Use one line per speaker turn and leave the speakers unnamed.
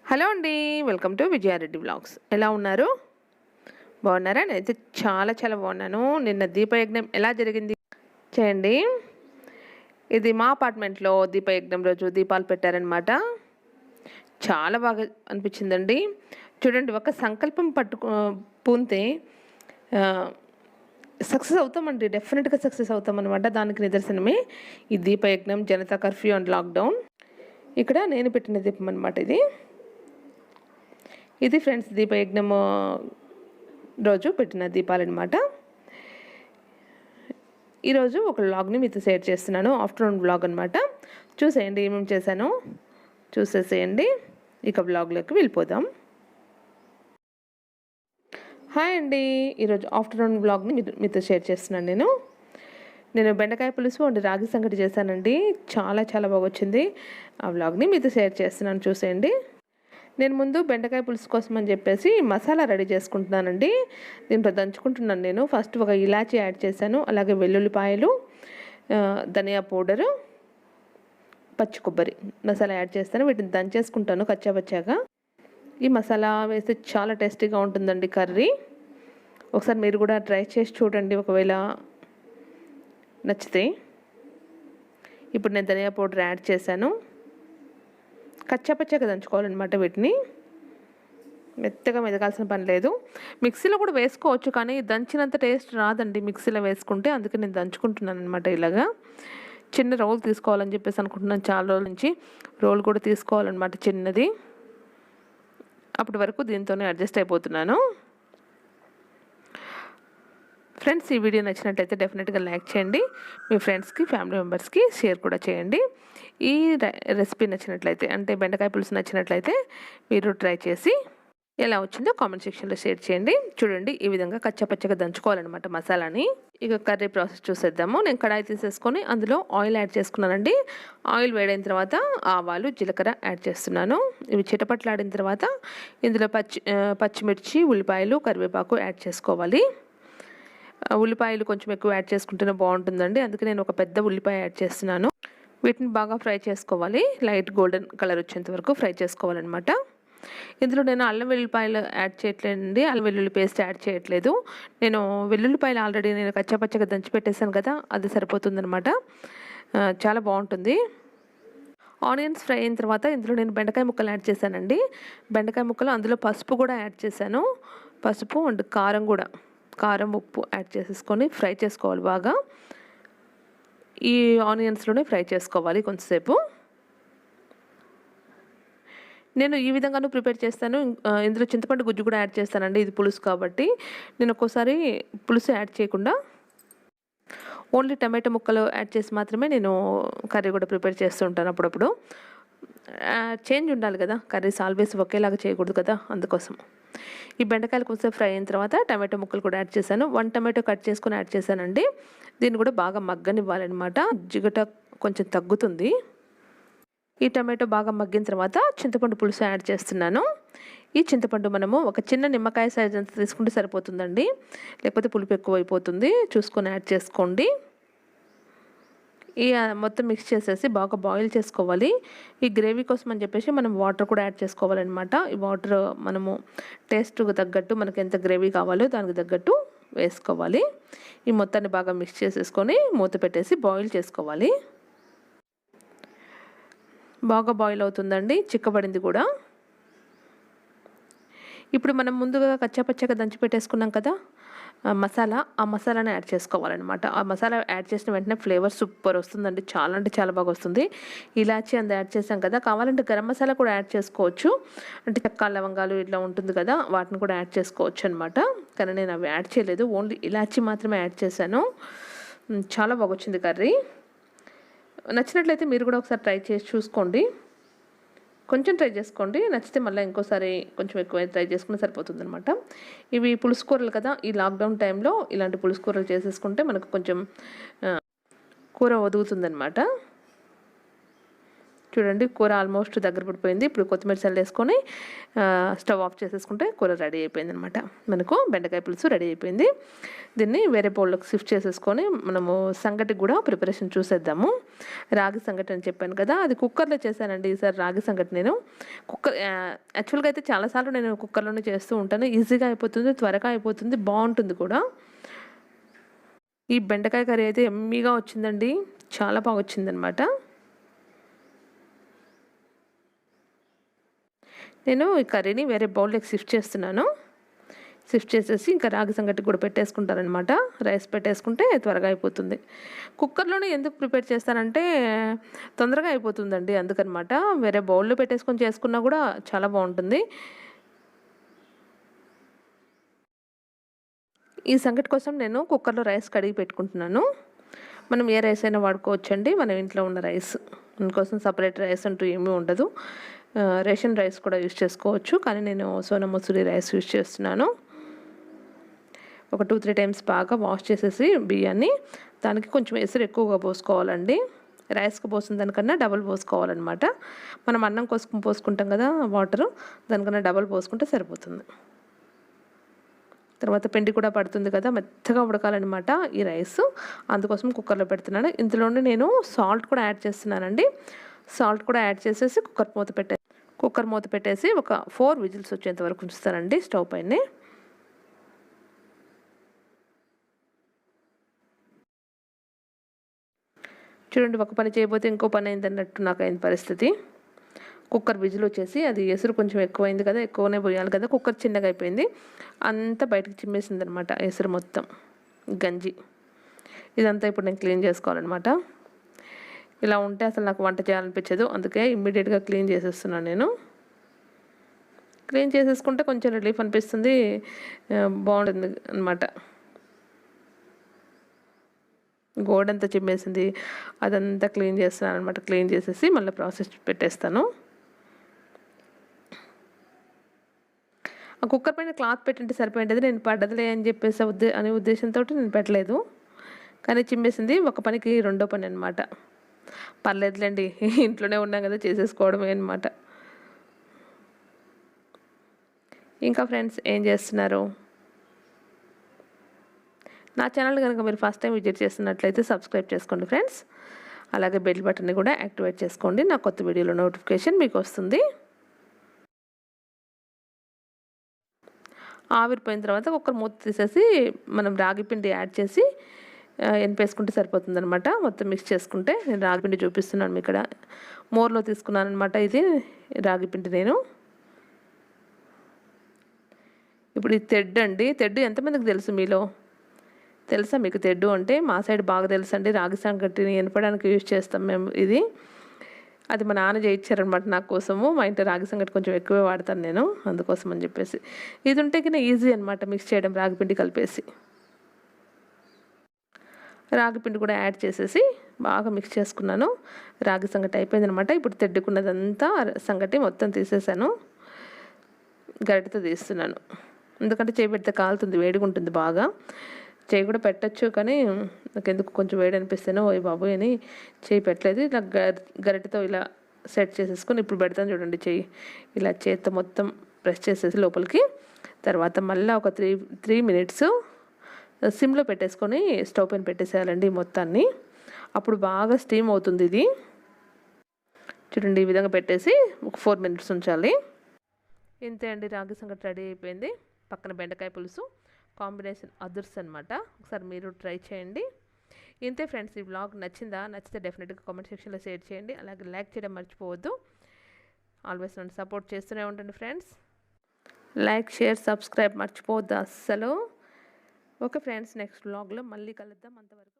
Hello అండి, welcome to Vijaya Reddy vlogs. ఎలా ఉన్నారు? బాగున్నారా? నేనైతే చాలా చాలా బాగున్నాను. నిన్న దీపయజ్ఞం ఎలా జరిగింది చేయండి. ఇది మా అపార్ట్మెంట్లో దీపయజ్ఞం రోజు దీపాలు పెట్టారనమాట. చాలా బాగా అనిపించిందండి. చూడండి, ఒక సంకల్పం పూంతే సక్సెస్ అవుతామండి. డెఫినెట్గా సక్సెస్ అవుతాం అనమాట. దానికి నిదర్శనమే ఈ దీపయజ్ఞం, జనతా కర్ఫ్యూ అండ్ లాక్డౌన్. ఇక్కడ నేను పెట్టిన దీపం అనమాట ఇది ఫ్రెండ్స్ దీపయజ్ఞం రోజు పెట్టిన దీపాలన్నమాట. ఈరోజు ఒక వ్లాగ్ని మీతో షేర్ చేస్తున్నాను. ఆఫ్టర్నూన్ వ్లాగ్ అనమాట. చూసేయండి ఏమేమి చేశాను, చూసేసేయండి. ఇక వ్లాగ్లోకి వెళ్ళిపోదాం. హాయ్ అండి, ఈరోజు ఆఫ్టర్నూన్ వ్లాగ్ని మీతో షేర్ చేస్తున్నాను. నేను బెండకాయ పులుసు అండ్ రాగి సంగటి చేశానండి. చాలా చాలా బాగా వచ్చింది. ఆ వ్లాగ్ని మీతో షేర్ చేస్తున్నాను, చూసేయండి. నేను ముందు బెండకాయ పులుసు కోసం అని చెప్పేసి మసాలా రెడీ చేసుకుంటున్నానండి. దీంట్లో దంచుకుంటున్నాను. నేను ఫస్ట్ ఒక ఇలాచీ యాడ్ చేశాను, అలాగే వెల్లుల్లిపాయలు, ధనియా పౌడరు, పచ్చి కొబ్బరి మసాలా యాడ్ చేస్తాను. వీటిని దంచేసుకుంటాను కచ్చాపచ్చాగా. ఈ మసాలా వేస్తే చాలా టేస్టీగా ఉంటుందండి కర్రీ. ఒకసారి మీరు కూడా ట్రై చేసి చూడండి ఒకవేళ నచ్చితే. ఇప్పుడు నేను ధనియా పౌడర్ యాడ్ చేశాను. కచ్చాపచ్చాగా దంచుకోవాలన్నమాట. వీటిని మెత్తగా మెదగాల్సిన పని లేదు. మిక్సీలో కూడా వేసుకోవచ్చు, కానీ దంచినంత టేస్ట్ రాదండి మిక్సీలో వేసుకుంటే. అందుకే నేను దంచుకుంటున్నాను అనమాట. ఇలాగా చిన్న రోల్ తీసుకోవాలని చెప్పేసి అనుకుంటున్నాను. చాలా రోజుల నుంచి రోల్ కూడా తీసుకోవాలన్నమాట, చిన్నది. అప్పటి వరకు దీంతోనే అడ్జస్ట్ అయిపోతున్నాను. ఫ్రెండ్స్, ఈ వీడియో నచ్చినట్లయితే డెఫినెట్గా లైక్ చేయండి. మీ ఫ్రెండ్స్కి, ఫ్యామిలీ మెంబర్స్కి షేర్ కూడా చేయండి. ఈ రెసిపీ నచ్చినట్లయితే, అంటే బెండకాయ పులుసు నచ్చినట్లయితే మీరు ట్రై చేసి ఎలా వచ్చిందో కామెంట్ సెక్షన్లో షేర్ చేయండి. చూడండి, ఈ విధంగా కచ్చాపచ్చగా దంచుకోవాలన్నమాట మసాలాని. ఇక కర్రీ ప్రాసెస్ చూసేద్దాము. నేను కడాయి తీసేసుకొని అందులో ఆయిల్ యాడ్ చేసుకున్నానండి. ఆయిల్ వేడైన తర్వాత ఆవాలు, జీలకర్ర యాడ్ చేస్తున్నాను. ఇవి చిటపట్లాడిన తర్వాత ఇందులో పచ్చిమిర్చి, ఉల్లిపాయలు, కరివేపాకు యాడ్ చేసుకోవాలి. ఉల్లిపాయలు కొంచెం ఎక్కువ యాడ్ చేసుకుంటేనే బాగుంటుందండి. అందుకే నేను ఒక పెద్ద ఉల్లిపాయ యాడ్ చేస్తున్నాను. వీటిని బాగా ఫ్రై చేసుకోవాలి. లైట్ గోల్డెన్ కలర్ వచ్చేంత వరకు ఫ్రై చేసుకోవాలన్నమాట. ఇందులో నేను అల్లం వెల్లుల్లిపాయలు యాడ్ చేయట్లేదండి. అల్లం వెల్లుల్లి పేస్ట్ యాడ్ చేయట్లేదు. నేను వెల్లుల్లిపాయలు ఆల్రెడీ నేను కచ్చాపచ్చగా దంచి పెట్టేశాను కదా, అది సరిపోతుందన్నమాట. చాలా బాగుంటుంది. ఆనియన్స్ ఫ్రై అయిన తర్వాత ఇందులో నేను బెండకాయ ముక్కలు యాడ్ చేశానండి. బెండకాయ ముక్కలు అందులో పసుపు కూడా యాడ్ చేశాను. పసుపు అండ్ కారం, ఉప్పు యాడ్ చేసేసుకొని ఫ్రై చేసుకోవాలి బాగా. ఈ ఆనియన్స్లోనే ఫ్రై చేసుకోవాలి కొంచెంసేపు. నేను ఈ విధంగానూ ప్రిపేర్ చేస్తాను. ఇందులో చింతపండు గుజ్జు కూడా యాడ్ చేస్తానండి. ఇది పులుసు కాబట్టి. నేను ఒక్కోసారి పులుసు యాడ్ చేయకుండా ఓన్లీ టమాటో ముక్కలు యాడ్ చేసి మాత్రమే నేను కర్రీ కూడా ప్రిపేర్ చేస్తూ ఉంటాను అప్పుడప్పుడు. చేంజ్ ఉండాలి కదా, కర్రీస్ ఆల్వేస్ ఒకేలాగా చేయకూడదు కదా, అందుకోసం. ఈ బెండకాయలు కొంచెం ఫ్రై అయిన తర్వాత టమాటో ముక్కలు కూడా యాడ్ చేశాను. 1 టమాటో కట్ చేసుకొని యాడ్ చేశానండి. దీన్ని కూడా బాగా మగ్గనివ్వాలన్నమాట. జిగట కొంచెం తగ్గుతుంది. ఈ టమాటో బాగా మగ్గిన తర్వాత చింతపండు పులుసు యాడ్ చేస్తున్నాను. ఈ చింతపండు మనము ఒక చిన్న నిమ్మకాయ సైజ్ అంతా తీసుకుంటే సరిపోతుందండి, లేకపోతే పులుపు ఎక్కువ అయిపోతుంది. చూసుకొని యాడ్ చేసుకోండి. ఈ మొత్తం మిక్స్ చేసేసి బాగా బాయిల్ చేసుకోవాలి. ఈ గ్రేవీ కోసం అని చెప్పేసి మనం వాటర్ కూడా యాడ్ చేసుకోవాలన్నమాట. ఈ వాటర్ మనము టేస్ట్కి తగ్గట్టు మనకి ఎంత గ్రేవీ కావాలో దానికి తగ్గట్టు వేసుకోవాలి. ఈ మొత్తాన్ని బాగా మిక్స్ చేసేసుకొని మూత పెట్టేసి బాయిల్ చేసుకోవాలి. బాగా బాయిల్ అవుతుందండి, చిక్కబడింది కూడా. ఇప్పుడు మనం ముందుగా కచ్చాపచ్చగా దంచి పెట్టేసుకున్నాం కదా మసాలా, ఆ మసాలాని యాడ్ చేసుకోవాలన్నమాట. ఆ మసాలా యాడ్ చేసిన వెంటనే ఫ్లేవర్ సూపర్ వస్తుందండి. చాలా అంటే చాలా బాగా వస్తుంది. ఇలాచి అంత యాడ్ చేసాం కదా, కావాలంటే గరం మసాలా కూడా యాడ్ చేసుకోవచ్చు. అంటే చెక్క, లవంగాలు ఇట్లా ఉంటుంది కదా, వాటిని కూడా యాడ్ చేసుకోవచ్చు అనమాట. కానీ నేను అవి యాడ్ చేయలేదు, ఓన్లీ ఇలాచి మాత్రమే యాడ్ చేశాను. చాలా బాగా వచ్చింది కర్రీ. నచ్చినట్లయితే మీరు కూడా ఒకసారి ట్రై చేసి చూసుకోండి. కొంచెం ట్రై చేసుకోండి, నచ్చితే మళ్ళీ ఇంకోసారి కొంచెం ఎక్కువ ట్రై చేసుకుని సరిపోతుందన్నమాట. ఇవి పులుసు కూరలు కదా, ఈ లాక్డౌన్ టైంలో ఇలాంటి పులుసు కూరలు చేసేసుకుంటే మనకు కొంచెం కూర ఒదుగుతుందన్నమాట. చూడండి కూర ఆల్మోస్ట్ దగ్గర పడిపోయింది. ఇప్పుడు కొత్తిమీర చల్లేసుకొని స్టవ్ ఆఫ్ చేసేసుకుంటే కూర రెడీ అయిపోయింది అనమాట. మనకు బెండకాయ పులుసు రెడీ అయిపోయింది. దీన్ని వేరే బౌల్లోకి షిఫ్ట్ చేసేసుకొని మనము సంగటికి కూడా ప్రిపరేషన్ చూసేద్దాము. రాగి సంగటి అని చెప్పాను కదా, అది కుక్కర్లో చేశానండి ఈసారి రాగి సంగటి. నేను యాక్చువల్గా అయితే చాలాసార్లు నేను కుక్కర్లోనే చేస్తూ ఉంటాను. ఈజీగా అయిపోతుంది, త్వరగా అయిపోతుంది, బాగుంటుంది కూడా. ఈ బెండకాయ కర్రీ అయితే ఎమ్మీగా వచ్చిందండి, చాలా బాగా వచ్చిందనమాట. నేను ఈ కర్రీని వేరే బౌల్లోకి షిఫ్ట్ చేస్తున్నాను. షిఫ్ట్ చేసేసి ఇంకా రాగి సంగటి కూడా పెట్టేసుకుంటారనమాట. రైస్ పెట్టేసుకుంటే త్వరగా అయిపోతుంది. కుక్కర్లోనే ఎందుకు ప్రిపేర్ చేస్తానంటే తొందరగా అయిపోతుందండి, అందుకనమాట. వేరే బౌల్లో పెట్టేసుకొని చేసుకున్నా కూడా చాలా బాగుంటుంది. ఈ సంగటి కోసం నేను కుక్కర్లో రైస్ కడిగి పెట్టుకుంటున్నాను. మనం ఏ రైస్ అయినా వాడుకోవచ్చండి, మనం ఇంట్లో ఉన్న రైస్. దానికోసం సపరేట్ రైస్ అంటూ ఏమీ ఉండదు. రేషన్ రైస్ కూడా యూజ్ చేసుకోవచ్చు, కానీ నేను సోనా మసూరి రైస్ యూజ్ చేస్తున్నాను. ఒక 2-3 టైమ్స్ బాగా వాష్ చేసేసి బియ్యాన్ని, దానికి కొంచెం ఎసురు ఎక్కువగా పోసుకోవాలండి. రైస్కి పోసిన దానికన్నా డబల్ పోసుకోవాలన్నమాట. మనం అన్నం కోసం పోసుకుంటాం కదా వాటరు, దానికన్నా డబల్ పోసుకుంటే సరిపోతుంది. తర్వాత పిండి కూడా పడుతుంది కదా, మెత్తగా ఉడకాలన్నమాట ఈ రైస్. అందుకోసం కుక్కర్లో పెడుతున్నాను. ఇందులోనే నేను సాల్ట్ కూడా యాడ్ చేస్తున్నానండి. సాల్ట్ కూడా యాడ్ చేసేసి కుక్కర్ మూత పెట్టేసి ఒక 4 విజిల్స్ వచ్చేంత వరకు ఉంచుతానండి స్టవ్ పైనే. చూడండి, ఒక పని చేయబోతే ఇంకో పని అయిందన్నట్టు నాకు అయిన పరిస్థితి. కుక్కర్ విజిల్ వచ్చేసి అది ఎసురు కొంచెం ఎక్కువైంది కదా, ఎక్కువనే పోయాలి కదా, కుక్కర్ చిన్నగా అయిపోయింది. అంతా బయటకు చిమ్మేసింది అనమాట ఎసురు మొత్తం, గంజి. ఇదంతా ఇప్పుడు నేను క్లీన్ చేసుకోవాలన్నమాట. ఇలా ఉంటే అసలు నాకు వంట చేయాలనిపించదు, అందుకే ఇమ్మీడియట్గా క్లీన్ చేసేస్తున్నాను నేను. క్లీన్ చేసేసుకుంటే కొంచెం రిలీఫ్ అనిపిస్తుంది, బాగుంటుంది అనమాట. గోడంతా చిమ్మేసింది, అదంతా క్లీన్ చేస్తున్నాను అనమాట. క్లీన్ చేసేసి మళ్ళీ ప్రాసెస్ పెట్టేస్తాను. ఆ కుక్కర్ పైన క్లాత్ పెట్టింటే సరిపోయింది, నేను పడ్డదిలే అని చెప్పేసి అనే ఉద్దేశంతో నేను పెట్టలేదు. కానీ చిమ్మేసింది. ఒక పనికి రెండో పని అనమాట. పర్లేదులేండి, ఇంట్లోనే ఉన్నాం కదా, చేసేసుకోవడమే అనమాట. ఇంకా ఫ్రెండ్స్ ఏం చేస్తున్నారు? నా ఛానల్ కనుక మీరు ఫస్ట్ టైం విజిట్ చేస్తున్నట్లయితే సబ్స్క్రైబ్ చేసుకోండి ఫ్రెండ్స్. అలాగే బెల్ బటన్ని కూడా యాక్టివేట్ చేసుకోండి, నా కొత్త వీడియోలో నోటిఫికేషన్ మీకు వస్తుంది. ఆవిరిపోయిన తర్వాత కుక్కర్ మూత తీసేసి మనం రాగి పిండి యాడ్ చేసి ఎనిపేసుకుంటే సరిపోతుంది అనమాట. మొత్తం మిక్స్ చేసుకుంటే, నేను రాగి పిండి చూపిస్తున్నాను ఇక్కడ, మోర్లో తీసుకున్నాను అనమాట. ఇది రాగి పిండి నేను. ఇప్పుడు ఇది తెడ్డు అండి. తెడ్డు ఎంతమందికి తెలుసు మీలో? తెలుసా మీకు తెడ్డు అంటే? మా సైడ్ బాగా తెలుసు అండి. రాగి సంగటిని ఎనపడానికి యూజ్ చేస్తాం మేము ఇది. అది మా నాన్న చేయించారనమాట నా కోసము. మా ఇంట్లో రాగి సంగటి కొంచెం ఎక్కువే వాడతాను నేను, అందుకోసం అని చెప్పేసి. ఇది ఉంటే కింద ఈజీ అనమాట మిక్స్ చేయడం, రాగిపిండి కలిపేసి. రాగిపిండి కూడా యాడ్ చేసేసి బాగా మిక్స్ చేసుకున్నాను. రాగి సంగటి అయిపోయింది అనమాట. ఇప్పుడు తెడ్డుకున్నదంతా సంగటి మొత్తం తీసేసాను, గరిటెతో తీస్తున్నాను. ఎందుకంటే చేయి పెడితే కాలుతుంది, వేడిగా ఉంటుంది బాగా. చేయి కూడా పెట్టచ్చు, కానీ నాకు ఎందుకు కొంచెం వేడి అనిపిస్తేనో ఓయ్ బాబు అని చేయి పెట్టలేదు. ఇలా గరిటెతో ఇలా సెట్ చేసేసుకొని ఇప్పుడు పెడతాను చూడండి. చెయ్యి ఇలా చేత్తో మొత్తం ప్రెస్ చేసేసి లోపలికి, తర్వాత మళ్ళీ ఒక 3 మినిట్స్ సిమ్లో పెట్టేసుకొని స్టవ్ పైన పెట్టేసేయాలండి మొత్తాన్ని. అప్పుడు బాగా స్టీమ్ అవుతుంది ఇది. చూడండి, ఈ విధంగా పెట్టేసి ఒక 4 మినిట్స్ ఉంచాలి. ఇంతే అండి, రాగి సంగటి రెడీ అయిపోయింది. పక్కన బెండకాయ పులుసు, కాంబినేషన్ అదుర్స్ అనమాట. ఒకసారి మీరు ట్రై చేయండి. ఇంతే ఫ్రెండ్స్, ఈ వ్లాగ్ నచ్చిందా? నచ్చితే డెఫినెట్గా కామెంట్ సెక్షన్లో షేర్ చేయండి. అలాగే లైక్ చేయడం మర్చిపోవద్దు. ఆల్వేస్ నన్ను సపోర్ట్ చేస్తూనే ఉండండి ఫ్రెండ్స్. లైక్, షేర్, సబ్స్క్రైబ్ మర్చిపోవద్దు అస్సలు. ఓకే ఫ్రెండ్స్, నెక్స్ట్ వ్లాగ్లో మళ్ళీ కలుద్దాం. అంతవరకు